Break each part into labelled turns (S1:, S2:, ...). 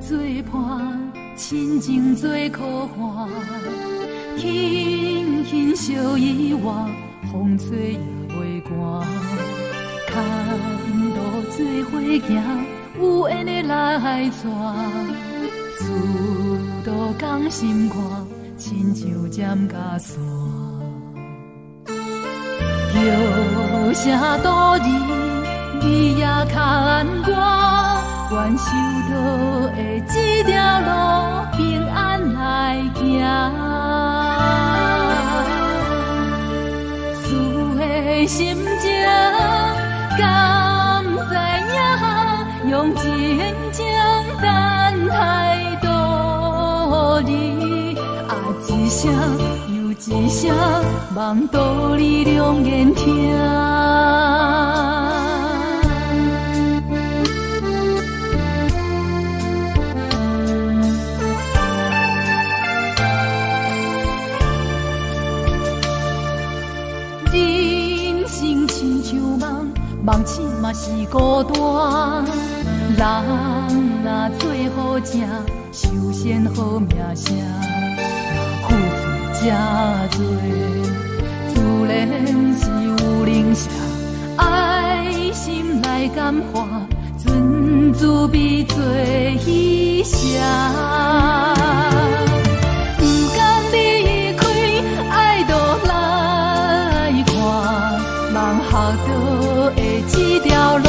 S1: 做伴，亲情做苦患，轻轻相依偎，风吹也袂寒。牵路做伙行，有缘的来带，殊途同心看，亲像针甲线。叫声多年，你也牵我。愿受到的这条路平安来行，思的心情敢知影？用真情等待道理，啊一声又一声，望道理两言听。梦醒嘛是孤单，人若做好正，修仙好名声。付出这多，自然是有灵性。爱心来感化，尊慈悲做牺牲。不甘离开，爱都来看，望学到的这条路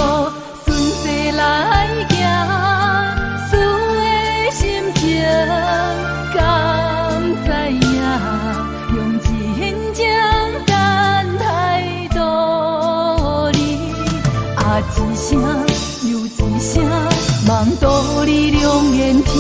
S1: 顺势来行，思的心情敢知影？用真情等待道理，啊一声又一声，望道理两言听。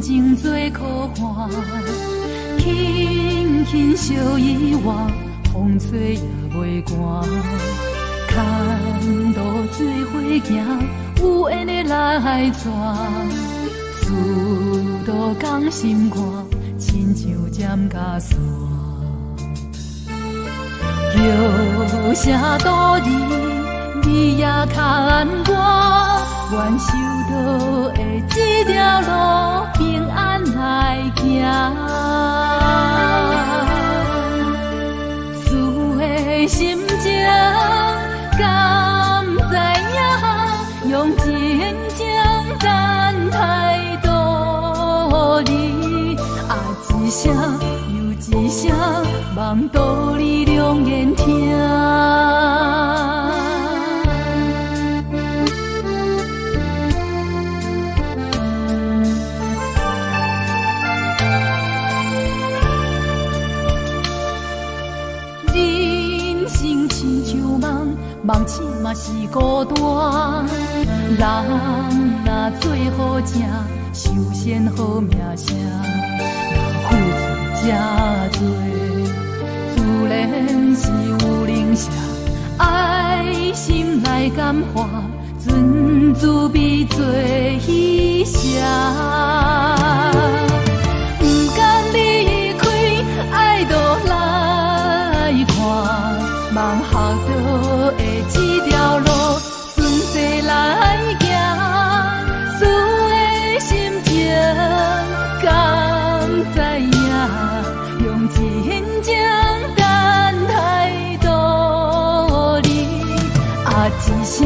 S1: 情做苦患，轻轻相依偎，风吹也袂寒。牵路做伙行，有缘的来带，殊途同心看，亲像针甲线。叫声多年，你也牵我，愿受到的这条路平安来行，思的心情敢知影？用真情等待道理，啊一声又一声，望道理两言听。梦醒嘛是孤单，人若做好正，修仙好名声。付出这多，自然是有灵性。爱心来感化，尊慈悲做牺牲。不甘离开，爱都来看，望学到的这条路顺势来行，思的心情敢知影？用真情等待道理，啊一声